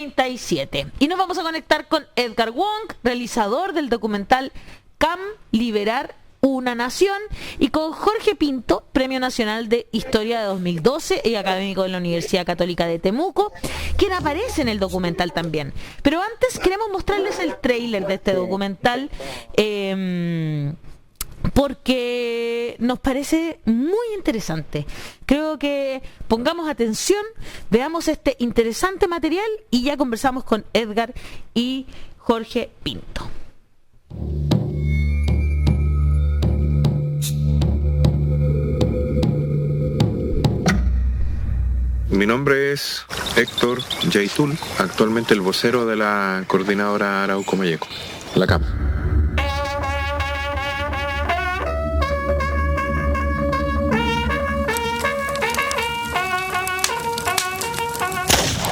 37. Y nos vamos a conectar con Edgar Wong, realizador del documental CAM, Liberar una Nación, y con Jorge Pinto, Premio Nacional de Historia de 2012 y académico de la Universidad Católica de Temuco, quien aparece en el documental también. Pero antes queremos mostrarles el tráiler de este documental, porque nos parece muy interesante. Creo que pongamos atención, veamos este interesante material y ya conversamos con Edgar y Jorge Pinto. Mi nombre es Héctor Yaitul, actualmente el vocero de la coordinadora Arauco Mayeco, la CAM.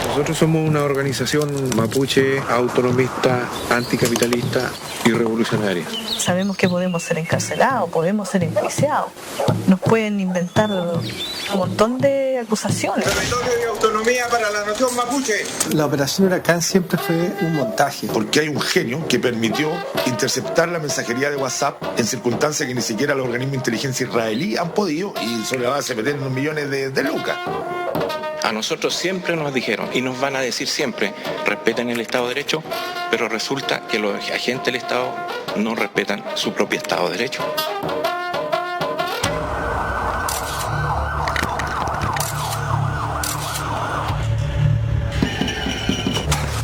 Nosotros somos una organización mapuche, autonomista, anticapitalista y revolucionaria. Sabemos que podemos ser encarcelados, podemos ser enjuiciados. Nos pueden inventar un montón de acusaciones. Territorio y autonomía para la nación mapuche. La operación Huracán siempre fue un montaje. Porque hay un genio que permitió interceptar la mensajería de WhatsApp en circunstancias que ni siquiera los organismos de inteligencia israelí han podido, y sobre la base de meter unos millones de lucas. A nosotros siempre nos dijeron, y nos van a decir siempre, respeten el Estado de Derecho, pero resulta que los agentes del Estado no respetan su propio Estado de Derecho.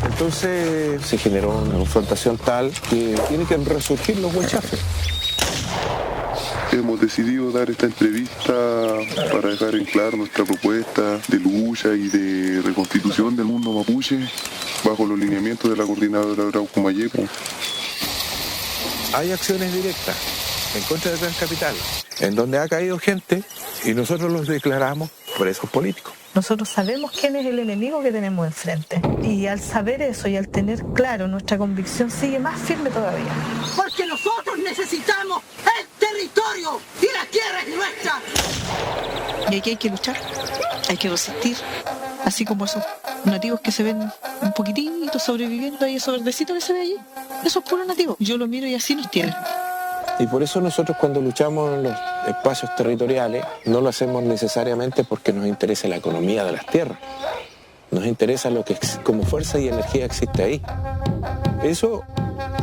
Entonces se generó una confrontación tal que tiene que resurgir los huechafes. Hemos decidido dar esta entrevista para dejar en claro nuestra propuesta de lucha y de reconstitución del mundo mapuche bajo los lineamientos de la coordinadora Arauco Mayeco. Hay acciones directas en contra de Transcapital, en donde ha caído gente y nosotros los declaramos presos políticos. Nosotros sabemos quién es el enemigo que tenemos enfrente. Y al saber eso y al tener claro, nuestra convicción sigue más firme todavía. Porque nosotros necesitamos el territorio y la tierra es nuestra. Y aquí hay que luchar, hay que resistir. Así como esos nativos que se ven un poquitito sobreviviendo ahí, esos verdecitos que se ve allí. Eso es puro nativo. Yo lo miro y así nos tienen. Y por eso nosotros cuando luchamos en los espacios territoriales no lo hacemos necesariamente porque nos interesa la economía de las tierras. Nos interesa lo que como fuerza y energía existe ahí. Eso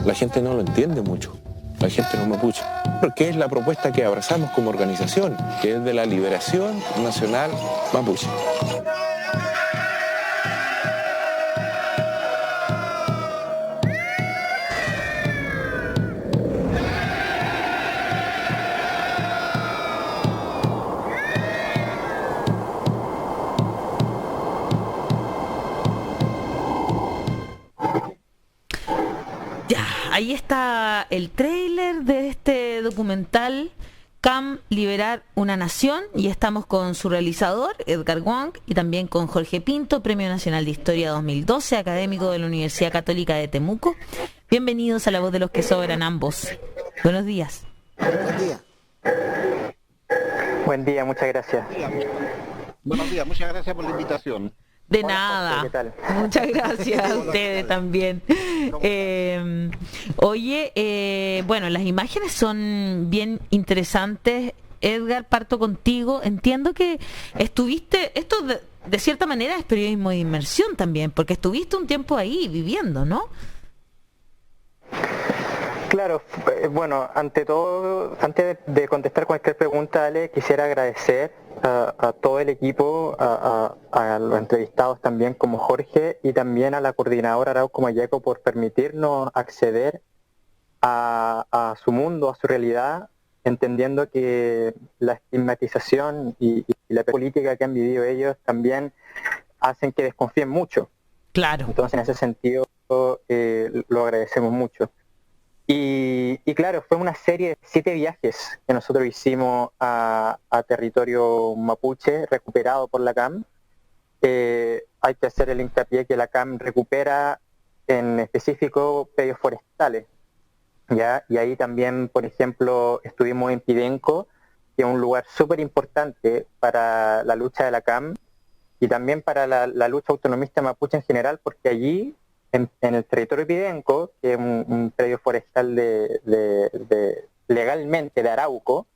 la gente no lo entiende mucho, la gente no mapuche. Porque es la propuesta que abrazamos como organización, que es de la liberación nacional mapuche. Ahí está el tráiler de este documental CAM, Liberar una Nación, y estamos con su realizador, Edgar Wong, y también con Jorge Pinto, Premio Nacional de Historia 2012, académico de la Universidad Católica de Temuco. Bienvenidos a La Voz de los que Sobran ambos. Buenos días. Buen día. Buen día, muchas gracias. Buenos días, muchas gracias por la invitación. De nada. ¿Qué tal? Muchas gracias a ustedes también. Bueno, las imágenes son bien interesantes. Edgar, parto contigo. Entiendo que estuviste, esto de cierta manera es periodismo de inmersión también, porque estuviste un tiempo ahí viviendo, ¿no? Claro, bueno, ante todo, antes de contestar cualquier pregunta, Ale, quisiera agradecer a todo el equipo, a los entrevistados también como Jorge y también a la coordinadora Arauco Mayeco por permitirnos acceder a su mundo, a su realidad, entendiendo que la estigmatización y la política que han vivido ellos también hacen que desconfíen mucho. Claro. Entonces, en ese sentido, lo agradecemos mucho. Y claro, fue una serie de 7 viajes que nosotros hicimos a territorio mapuche recuperado por la CAM. Hay que hacer el hincapié que la CAM recupera en específico predios forestales, ¿ya? Y ahí también, por ejemplo, estuvimos en Pidenco, que es un lugar súper importante para la lucha de la CAM, y también para la lucha autonomista mapuche en general, porque allí, en el territorio Pidenco, que es un predio forestal legalmente de Arauco,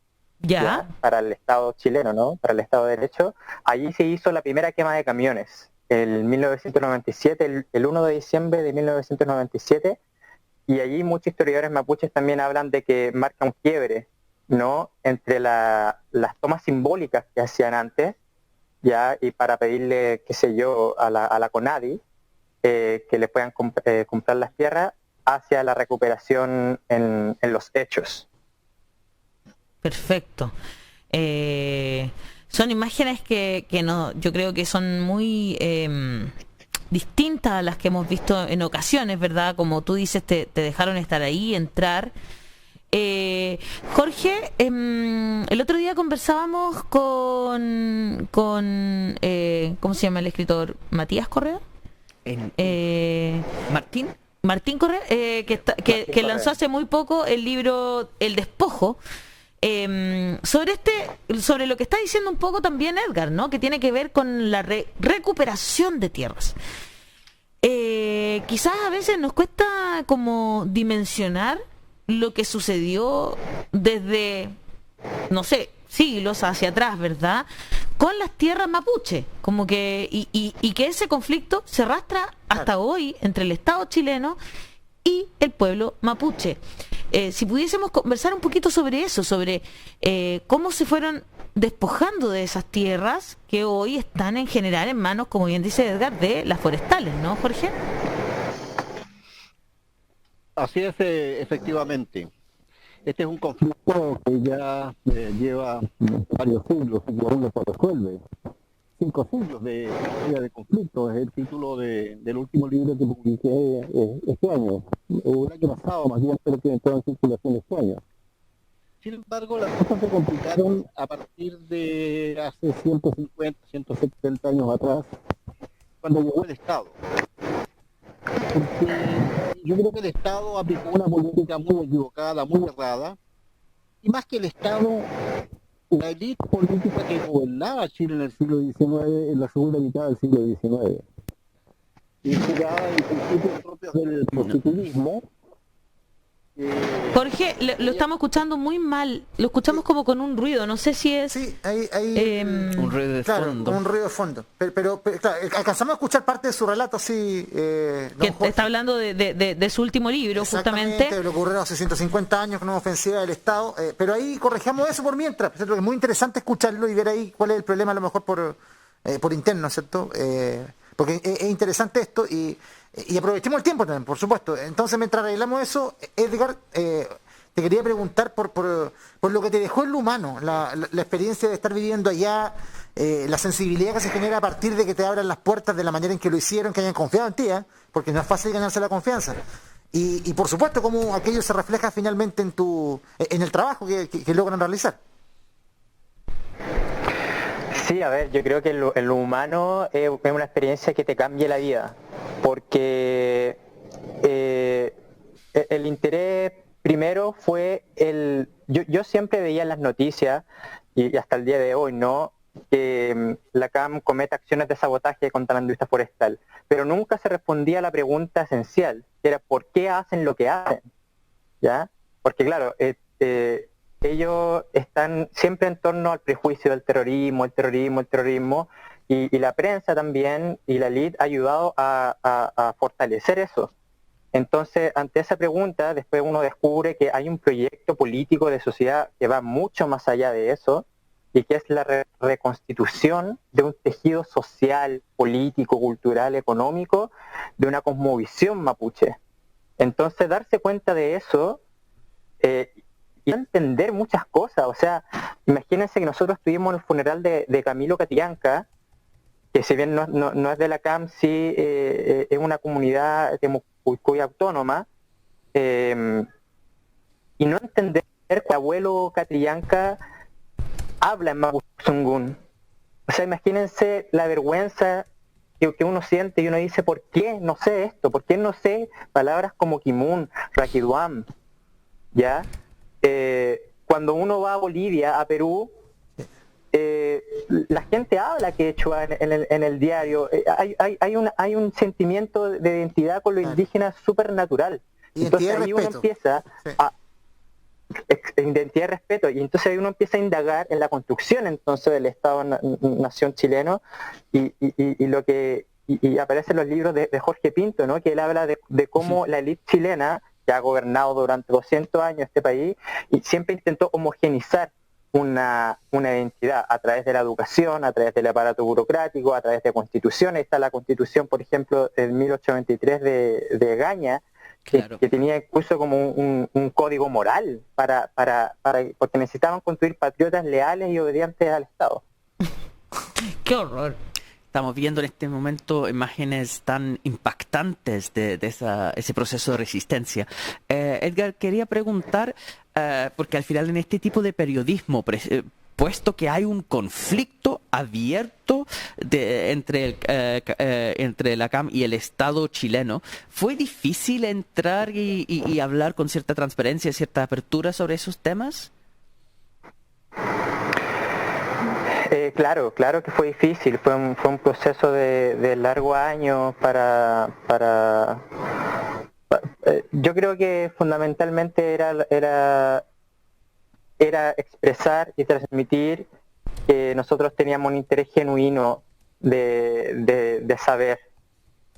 ¿ya? Para el Estado chileno, ¿no? Para el Estado de Derecho, allí se hizo la primera quema de camiones, en 1997, el 1 de diciembre de 1997, y allí muchos historiadores mapuches también hablan de que marca un quiebre, ¿no? Entre las tomas simbólicas que hacían antes, ya, y para pedirle, qué sé yo, a la CONADI, que le puedan comprar las tierras, hacia la recuperación en los hechos. Perfecto. Son imágenes que no, yo creo que son muy distintas a las que hemos visto en ocasiones, ¿verdad? Como tú dices, te dejaron estar ahí, entrar. Jorge, el otro día conversábamos con ¿cómo se llama el escritor? ¿Matías Correa? Martín Correa, que lanzó hace muy poco el libro El Despojo, sobre lo que está diciendo un poco también Edgar, ¿no? Que tiene que ver con la recuperación de tierras. Quizás a veces nos cuesta como dimensionar lo que sucedió desde, no sé, siglos hacia atrás, ¿verdad? Con las tierras mapuche, como que y que ese conflicto se arrastra hasta hoy entre el Estado chileno y el pueblo mapuche. Si pudiésemos conversar un poquito sobre eso, sobre cómo se fueron despojando de esas tierras que hoy están en general en manos, como bien dice Edgar, de las forestales, ¿no, Jorge? Así es, efectivamente. Este es un conflicto que ya lleva varios siglos y que aún no se resuelve. 5 siglos de conflicto es el título del último libro que publiqué este año, o el año pasado más bien, pero que entró en circulación este año. Sin embargo, las cosas se complicaron a partir de hace 150, 170 años atrás, cuando llegó el Estado. Porque yo creo que el Estado aplicó una política muy equivocada, muy errada, y más que el Estado, la élite política que gobernaba Chile en el siglo XIX, en la segunda mitad del siglo XIX, inspirada en principios propios del positivismo. Jorge, lo estamos escuchando muy mal, lo escuchamos como con un ruido, no sé si es... Sí, hay un ruido de fondo. Un ruido de fondo, pero claro, alcanzamos a escuchar parte de su relato, sí. Que está hablando de su último libro, justamente. Lo ocurrió hace 150 años con una ofensiva del Estado, pero ahí corregimos eso por mientras, ¿cierto? Es muy interesante escucharlo y ver ahí cuál es el problema, a lo mejor por interno, ¿cierto? Porque es interesante esto y aprovechemos el tiempo también, por supuesto. Entonces, mientras arreglamos eso, Edgar, te quería preguntar por lo que te dejó en lo humano, la experiencia de estar viviendo allá, la sensibilidad que se genera a partir de que te abran las puertas de la manera en que lo hicieron, que hayan confiado en ti, porque no es fácil ganarse la confianza. Y por supuesto, cómo aquello se refleja finalmente en el trabajo que logran realizar. Sí, a ver, yo creo que en lo humano es una experiencia que te cambia la vida, porque el interés primero fue yo siempre veía en las noticias, y hasta el día de hoy, ¿no?, que la CAM comete acciones de sabotaje contra la industria forestal, pero nunca se respondía a la pregunta esencial, que era ¿por qué hacen lo que hacen? ¿Ya? Porque claro, ellos están siempre en torno al prejuicio del terrorismo, y la prensa también, y la élite ha ayudado a fortalecer eso. Entonces, ante esa pregunta, después uno descubre que hay un proyecto político de sociedad que va mucho más allá de eso, y que es la reconstitución de un tejido social, político, cultural, económico, de una cosmovisión mapuche. Entonces, darse cuenta de eso, y entender muchas cosas. O sea, imagínense que nosotros tuvimos el funeral de Camilo Catrillanca, que si bien no es de la CAM, sí es una comunidad de Mucuycoy autónoma, y no entender que el abuelo Catrillanca habla en mapuzungún. O sea, imagínense la vergüenza que uno siente y uno dice, ¿por qué no sé esto? ¿Por qué no sé palabras como Kimun, Rakiduam? ¿Ya? Cuando uno va a Bolivia, a Perú, la gente habla quechua en el diario. Hay un sentimiento de identidad con lo indígena súper natural. Entonces ahí uno empieza a identidad y respeto, y entonces ahí uno empieza a indagar en la construcción entonces del Estado-Nación chileno, y lo que aparecen los libros de Jorge Pinto, ¿no? Que él habla de cómo la élite chilena, que ha gobernado durante 200 años este país, y siempre intentó homogenizar una identidad a través de la educación, a través del aparato burocrático, a través de constituciones. Está la constitución, por ejemplo, del 1823 de Gaña, claro, que tenía incluso como un código moral porque necesitaban construir patriotas leales y obedientes al Estado. ¡Qué horror! Estamos viendo en este momento imágenes tan impactantes de ese proceso de resistencia. Edgar, quería preguntar, porque al final en este tipo de periodismo, puesto que hay un conflicto abierto entre la CAM y el Estado chileno, ¿fue difícil entrar y hablar con cierta transparencia, cierta apertura sobre esos temas? Claro que fue difícil, fue un proceso de largos años yo creo que fundamentalmente era expresar y transmitir que nosotros teníamos un interés genuino de saber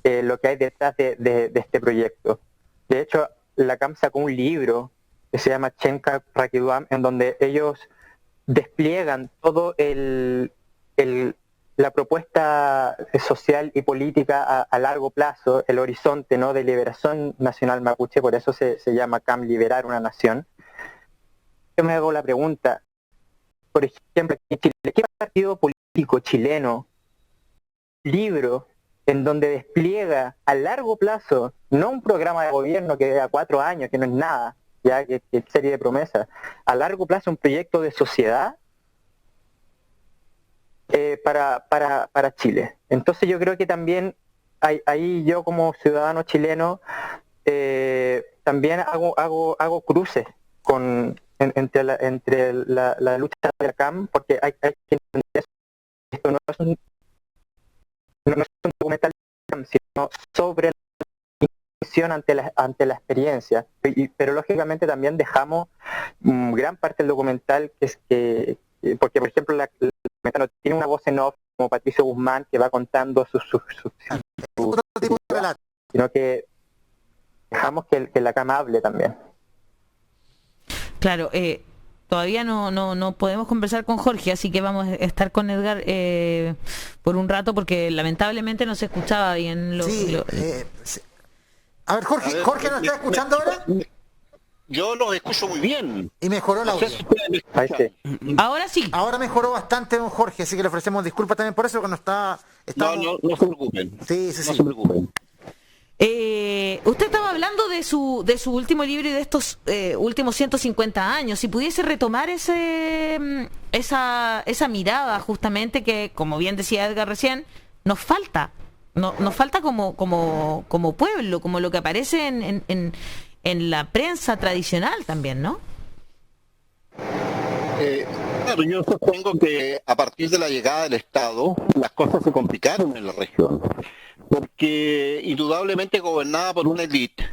lo que hay detrás de este proyecto. De hecho, la CAM sacó un libro que se llama Chenka Rakiduam, en donde ellos despliegan todo la propuesta social y política a largo plazo, el horizonte, ¿no?, de liberación nacional mapuche. Por eso se llama CAM Liberar una Nación. Yo me hago la pregunta, por ejemplo, en Chile, ¿qué partido político chileno, libro en donde despliega a largo plazo, no un programa de gobierno que a 4 años, que no es nada, ya que serie de promesas, a largo plazo un proyecto de sociedad para Chile? Entonces yo creo que también ahí yo como ciudadano chileno también hago cruces entre la lucha de la CAM, porque hay que entender esto no es un documental, sino sobre ante la experiencia, pero lógicamente también dejamos gran parte del documental porque por ejemplo el documental no tiene una voz en off como Patricio Guzmán que va contando otro tipo de relato, sino que dejamos que la cama hable también. Claro, todavía no podemos conversar con Jorge, así que vamos a estar con Edgar por un rato, porque lamentablemente no se escuchaba bien sí. A ver, Jorge, ¿nos está escuchando ahora? Yo los escucho muy bien. Y mejoró el audio. Ahora sí. Ahora mejoró bastante, don Jorge, así que le ofrecemos disculpas también por eso, que no está... No se preocupen. Sí. No se preocupen. Usted estaba hablando de su último libro y de estos últimos 150 años. Si pudiese retomar esa mirada justamente que, como bien decía Edgar recién, nos falta. Nos falta como pueblo, como lo que aparece en la prensa tradicional también, ¿no? Claro, yo supongo que a partir de la llegada del Estado las cosas se complicaron en la región, porque indudablemente gobernada por una élite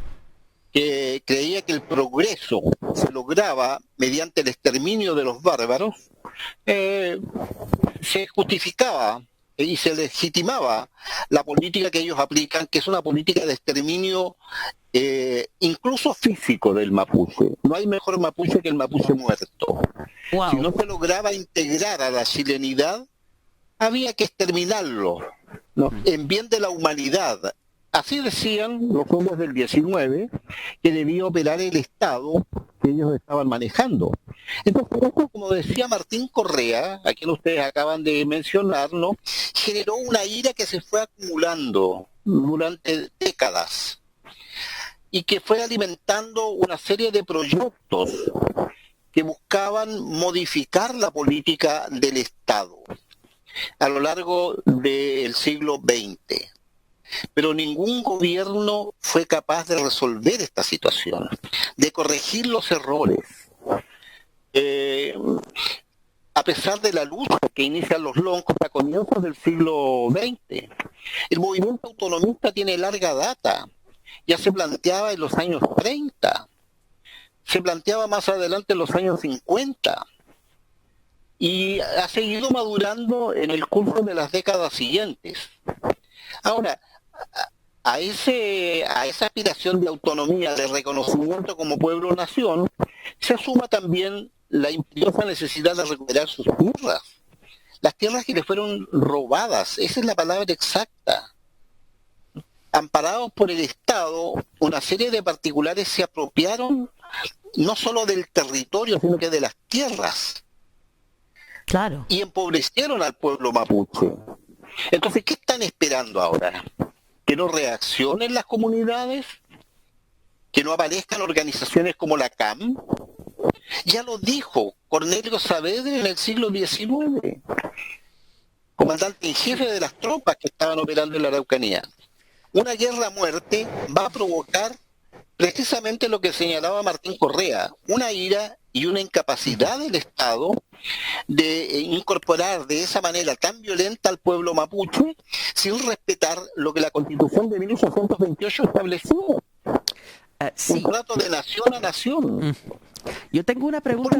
que creía que el progreso se lograba mediante el exterminio de los bárbaros, se justificaba y se legitimaba la política que ellos aplican, que es una política de exterminio incluso físico del mapuche. No hay mejor mapuche que el mapuche muerto. Wow. Si no se lograba integrar a la chilenidad, había que exterminarlo, ¿no?, en bien de la humanidad. Así decían los hombres del 19, que debía operar el Estado que ellos estaban manejando. Entonces, como decía Martín Correa, a quien ustedes acaban de mencionar, ¿no?, generó una ira que se fue acumulando durante décadas y que fue alimentando una serie de proyectos que buscaban modificar la política del Estado a lo largo del siglo XX. Pero ningún gobierno fue capaz de resolver esta situación, de corregir los errores. a pesar de la lucha que inician los loncos a comienzos del siglo XX. El movimiento autonomista tiene larga data, ya se planteaba en los años 30, se planteaba más adelante en los años 50, y ha seguido madurando en el curso de las décadas siguientes. Ahora, a esa aspiración de autonomía, de reconocimiento como pueblo-nación, se suma también la imperiosa necesidad de recuperar sus tierras, las tierras que le fueron robadas, esa es la palabra exacta. Amparados por el Estado, una serie de particulares se apropiaron no solo del territorio, sino que de las tierras. Claro. Y empobrecieron al pueblo mapuche. Entonces, ¿qué están esperando ahora? ¿Que no reaccionen las comunidades? ¿Que no aparezcan organizaciones como la CAM? Ya lo dijo Cornelio Saavedra en el siglo XIX, comandante en jefe de las tropas que estaban operando en la Araucanía. Una guerra a muerte va a provocar precisamente lo que señalaba Martín Correa, una ira y una incapacidad del Estado de incorporar de esa manera tan violenta al pueblo mapuche sin respetar lo que la Constitución de 1828 estableció. Un trato de nación a nación. Yo tengo una pregunta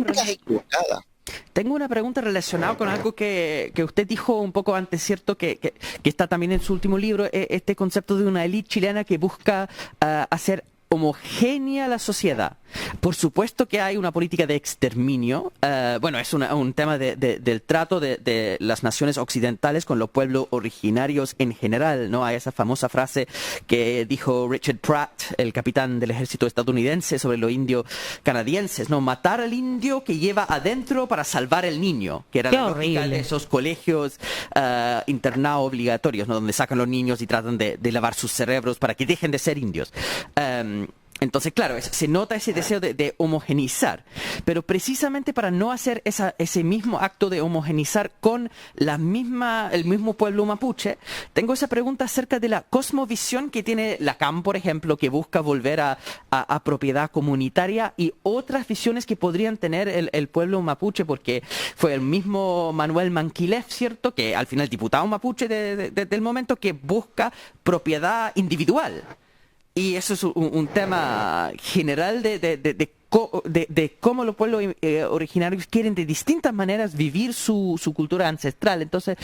relacionada con algo que usted dijo un poco antes, ¿cierto? Que está también en su último libro, este concepto de una élite chilena que busca hacer homogénea la sociedad. Por supuesto que hay una política de exterminio. Bueno, es un tema del trato de las naciones occidentales con los pueblos originarios en general, ¿no? Hay esa famosa frase que dijo Richard Pratt, el capitán del ejército estadounidense, sobre los indios canadienses, ¿no? Matar al indio que lleva adentro para salvar el niño, que era la lógica de esos colegios internados obligatorios, ¿no? Donde sacan los niños y tratan de lavar sus cerebros para que dejen de ser indios. Entonces, claro, se nota ese deseo de homogenizar, pero precisamente para no hacer ese mismo acto de homogenizar con el mismo pueblo mapuche, tengo esa pregunta acerca de la cosmovisión que tiene la CAM, por ejemplo, que busca volver a propiedad comunitaria, y otras visiones que podrían tener el pueblo mapuche, porque fue el mismo Manuel Manquilef, ¿cierto?, que al final diputado mapuche del momento, que busca propiedad individual. Y eso es un tema general de cómo los pueblos originarios quieren de distintas maneras vivir su cultura ancestral. Entonces,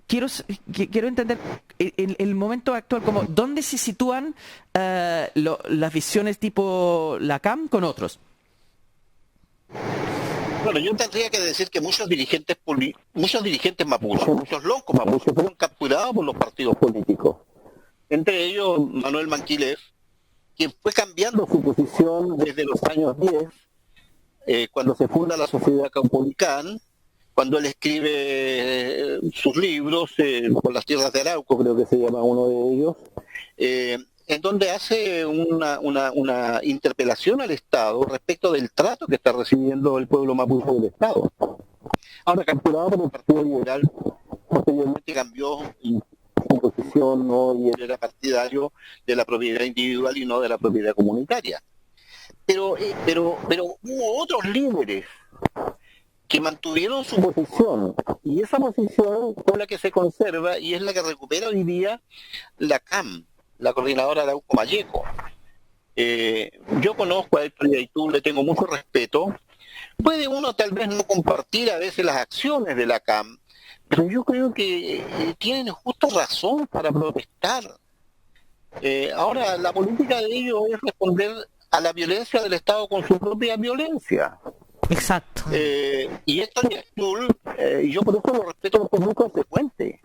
quiero entender el momento actual, como dónde se sitúan las visiones tipo la CAM con otros. Bueno, yo tendría que decir que muchos dirigentes mapuches, muchos loncos mapuches, fueron capturados por los partidos políticos. Entre ellos Manuel Manquilef, quien fue cambiando su posición desde los años 10, cuando se funda la Sociedad Caupolicán, cuando él escribe sus libros, por las tierras de Arauco, creo que se llama uno de ellos, en donde hace una interpelación al Estado respecto del trato que está recibiendo el pueblo mapuche del Estado. Ahora, capturado por el Partido Liberal, posteriormente cambió su posición, ¿no? Y él era partidario de la propiedad individual y no de la propiedad comunitaria. Pero hubo otros líderes que mantuvieron su posición, y esa posición fue la que se conserva y es la que recupera hoy día la CAM, la Coordinadora Arauco Mayeco. Yo conozco a Héctor Yaitul, le tengo mucho respeto. Puede uno tal vez no compartir a veces las acciones de la CAM, pero yo creo que tienen justa razón para protestar. Ahora, la política de ellos es responder a la violencia del Estado con su propia violencia. Exacto. Y Héctor Yaitul, yo por eso lo respeto porque es muy consecuente.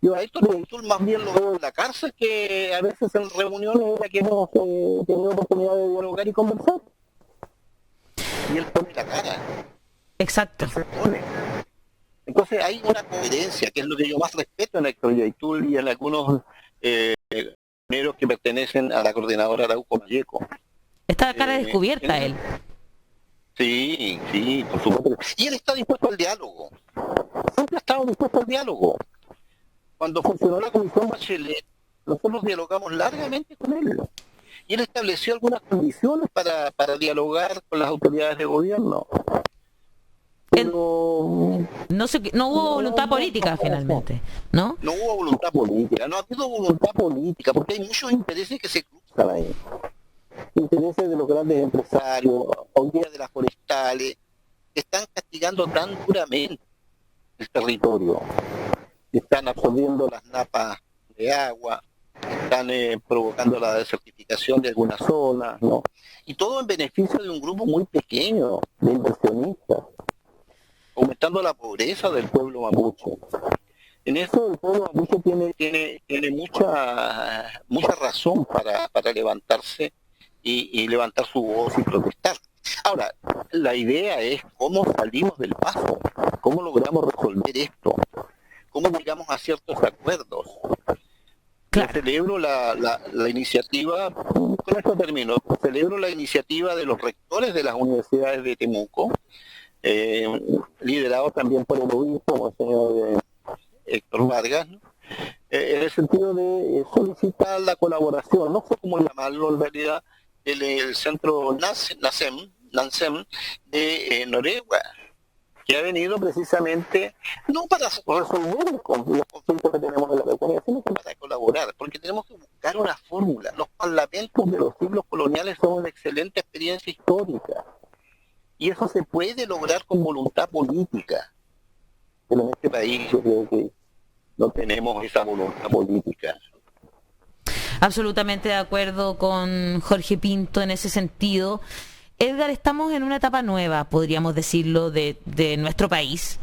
Yo a Héctor Yaitul más bien lo veo en la cárcel, que a veces en reuniones en las que hemos tenido oportunidad de dialogar y conversar. Y él pone la cara. Exacto. Entonces hay una coherencia, que es lo que yo más respeto en Héctor Yaitul y en algunos pioneros que pertenecen a la Coordinadora Arauco Mayeco. Está a cara descubierta él. Sí, por supuesto. Y él está dispuesto al diálogo. Siempre ha estado dispuesto al diálogo. Cuando funcionó la Comisión Bachelet, nosotros dialogamos largamente con él. Y él estableció algunas condiciones para dialogar con las autoridades de gobierno. Pero no hubo voluntad política finalmente, ¿no? No hubo voluntad política, no ha habido voluntad política, porque hay muchos intereses que se cruzan ahí. Intereses de los grandes empresarios, hoy día de las forestales, que están castigando tan duramente el territorio, están absorbiendo las napas de agua, están provocando la desertificación de algunas zonas, ¿no? Y todo en beneficio de un grupo muy pequeño de inversionistas, aumentando la pobreza del pueblo mapuche. En eso el pueblo mapuche tiene mucha razón para levantarse y levantar su voz y protestar. Ahora, la idea es cómo salimos del paso, cómo logramos resolver esto, cómo llegamos a ciertos acuerdos. Claro. Celebro la iniciativa, con esto termino, celebro la iniciativa de los rectores de las universidades de Temuco, liderado también por el obispo, el señor Héctor Vargas, ¿no? En el sentido de solicitar la colaboración, no sé cómo llamarlo en realidad, el centro NANSEM de Noregua, que ha venido precisamente no para resolver los conflictos que tenemos en la Araucanía, sino que para colaborar, porque tenemos que buscar una fórmula. Los parlamentos de los siglos coloniales son una excelente experiencia histórica, y eso se puede lograr con voluntad política, pero en este país yo creo que no tenemos esa voluntad política. Absolutamente de acuerdo con Jorge Pinto en ese sentido. Edgar, estamos en una etapa nueva, podríamos decirlo, de nuestro país,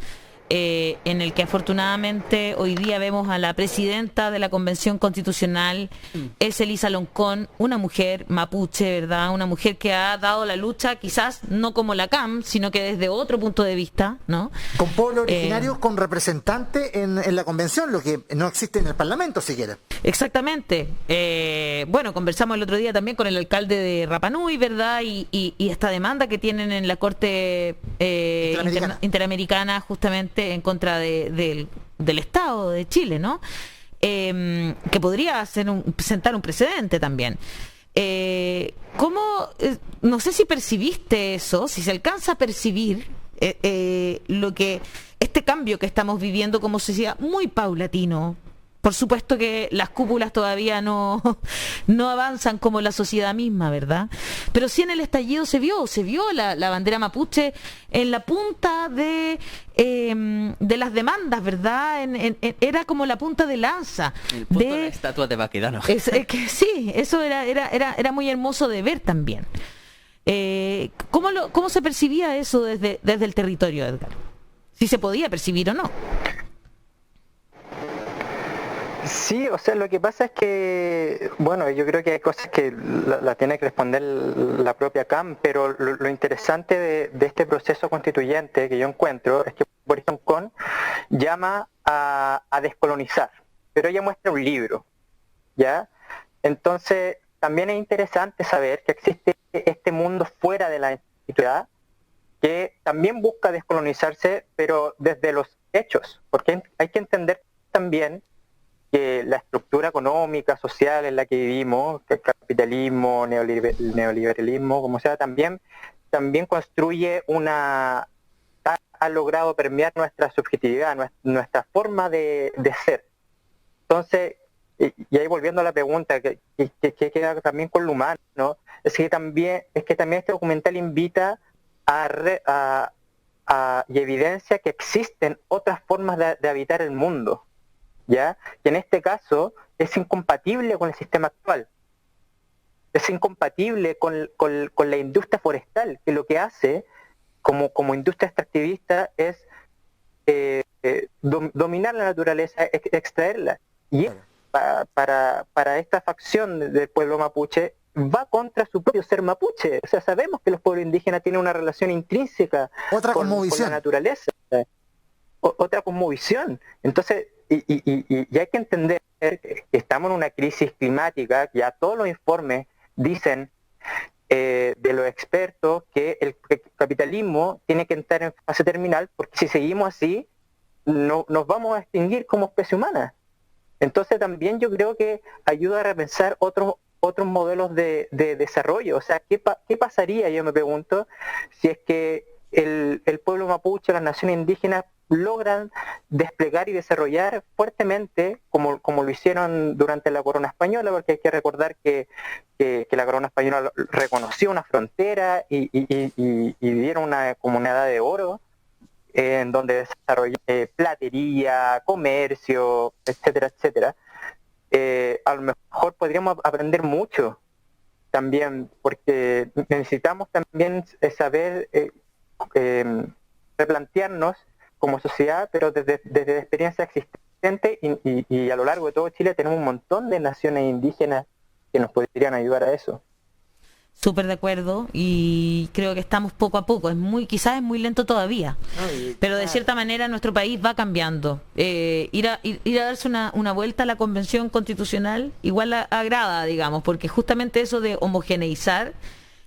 en el que afortunadamente hoy día vemos a la presidenta de la Convención Constitucional, es Elisa Loncón, una mujer mapuche, ¿verdad? Una mujer que ha dado la lucha, quizás no como la CAM, sino que desde otro punto de vista, ¿no? Con pueblo originario, con representante en la Convención, lo que no existe en el Parlamento siquiera. Exactamente. Bueno, conversamos el otro día también con el alcalde de Rapa Nui, ¿verdad? Y esta demanda que tienen en la Corte Interamericana justamente en contra del Estado de Chile, ¿no? Que podría sentar un precedente también. ¿Cómo? No sé si percibiste eso, si se alcanza a percibir este cambio que estamos viviendo como sociedad muy paulatino. Por supuesto que las cúpulas todavía no avanzan como la sociedad misma, ¿verdad? Pero sí en el estallido se vio la bandera mapuche en la punta de las demandas, ¿verdad? Era como la punta de lanza. El punto de la estatua de Baquedano. Sí, eso era muy hermoso de ver también. ¿Cómo se percibía eso desde el territorio, Edgar? Si se podía percibir o no. Sí, o sea, lo que pasa es que, bueno, yo creo que hay cosas que la tiene que responder la propia CAM, pero lo interesante de este proceso constituyente que yo encuentro es que Boris Johnson llama a descolonizar, pero ella muestra un libro, ¿ya? Entonces, también es interesante saber que existe este mundo fuera de la institucionalidad que también busca descolonizarse, pero desde los hechos, porque hay que entender también que la estructura económica, social en la que vivimos, que el capitalismo, neoliberalismo, como sea, también construye ha logrado permear nuestra subjetividad, nuestra forma de ser. Entonces, y ahí volviendo a la pregunta que queda también con lo humano, ¿no? es que también este documental invita y evidencia que existen otras formas de habitar el mundo, ¿ya? Que en este caso es incompatible con el sistema actual, es incompatible con la industria forestal, que lo que hace como industria extractivista es dominar la naturaleza, extraerla, y para esta facción del pueblo mapuche va contra su propio ser mapuche. O sea, sabemos que los pueblos indígenas tienen una relación intrínseca con la naturaleza, otra cosmovisión. Entonces, y hay que entender que estamos en una crisis climática. Ya todos los informes dicen de los expertos que el capitalismo tiene que entrar en fase terminal, porque si seguimos así nos vamos a extinguir como especie humana. Entonces también yo creo que ayuda a repensar otros modelos de desarrollo. O sea, ¿qué pasaría, yo me pregunto, si es que el pueblo mapuche, las naciones indígenas logran desplegar y desarrollar fuertemente como lo hicieron durante la corona española, porque hay que recordar que la corona española reconoció una frontera y dieron como una edad de oro en donde desarrolló platería, comercio, etcétera, etcétera. A lo mejor podríamos aprender mucho también, porque necesitamos también saber replantearnos como sociedad, pero desde la experiencia existente y a lo largo de todo Chile tenemos un montón de naciones indígenas que nos podrían ayudar a eso. Súper de acuerdo, y creo que estamos poco a poco, quizás es muy lento todavía, pero de cierta manera nuestro país va cambiando. Ir a darse una vuelta a la Convención Constitucional igual agrada, digamos, porque justamente eso de homogeneizar,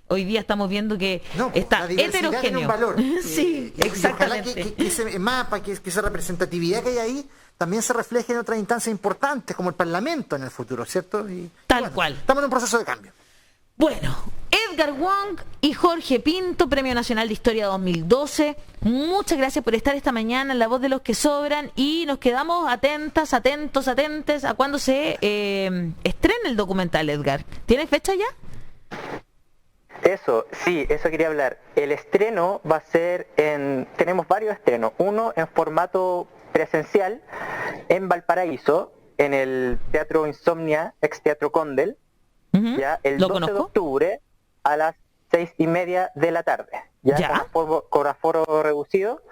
hoy día estamos viendo que está heterogéneo. Tiene un valor. Sí, exactamente. Ojalá que ese mapa, que esa representatividad que hay ahí, también se refleje en otras instancias importantes, como el Parlamento en el futuro, ¿cierto? Tal cual. Estamos en un proceso de cambio. Bueno, Edgar Wong y Jorge Pinto, Premio Nacional de Historia 2012. Muchas gracias por estar esta mañana en La Voz de los que Sobran, y nos quedamos atentas a cuándo se estrena el documental, Edgar. ¿Tiene fecha ya? Eso quería hablar. El estreno va a ser tenemos varios estrenos. Uno en formato presencial en Valparaíso, en el Teatro Insomnia, ex Teatro Condel, ya el 12 de octubre a las 6:30 de la tarde, ya. Con aforo reducido.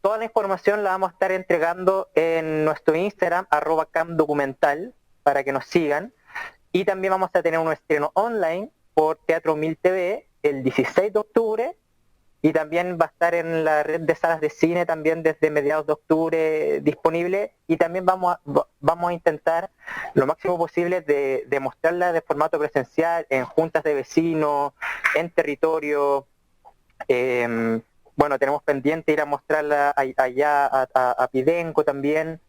Toda la información la vamos a estar entregando en nuestro Instagram, @camdocumental, para que nos sigan. Y también vamos a tener un estreno online por Teatro 1000 TV el 16 de octubre, y también va a estar en la red de salas de cine también desde mediados de octubre disponible, y también vamos a intentar lo máximo posible de mostrarla de formato presencial en juntas de vecinos, en territorio. Bueno, tenemos pendiente ir a mostrarla allá a Pidenco también,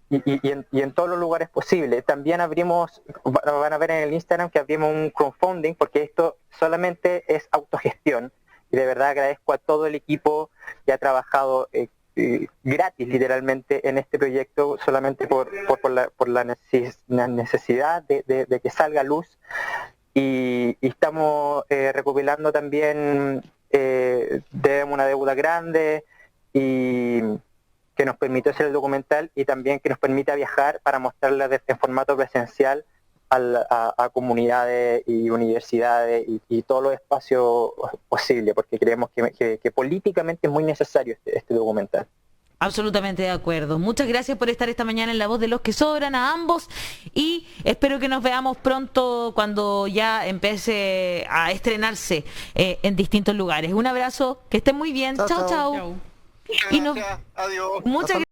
y en todos los lugares posibles. También van a ver en el Instagram que abrimos un crowdfunding, porque esto solamente es autogestión, y de verdad agradezco a todo el equipo que ha trabajado gratis literalmente en este proyecto, solamente por la necesidad de que salga a luz, y estamos recopilando también, debemos una deuda grande, y que nos permitió hacer el documental, y también que nos permita viajar para mostrarla en formato presencial a comunidades y universidades y todos los espacios posibles, porque creemos que políticamente es muy necesario este documental. Absolutamente de acuerdo. Muchas gracias por estar esta mañana en La Voz de los que Sobran, a ambos, y espero que nos veamos pronto cuando ya empiece a estrenarse en distintos lugares. Un abrazo, que estén muy bien. Chao, chao. Muchas gracias. Adiós. Muchas gracias.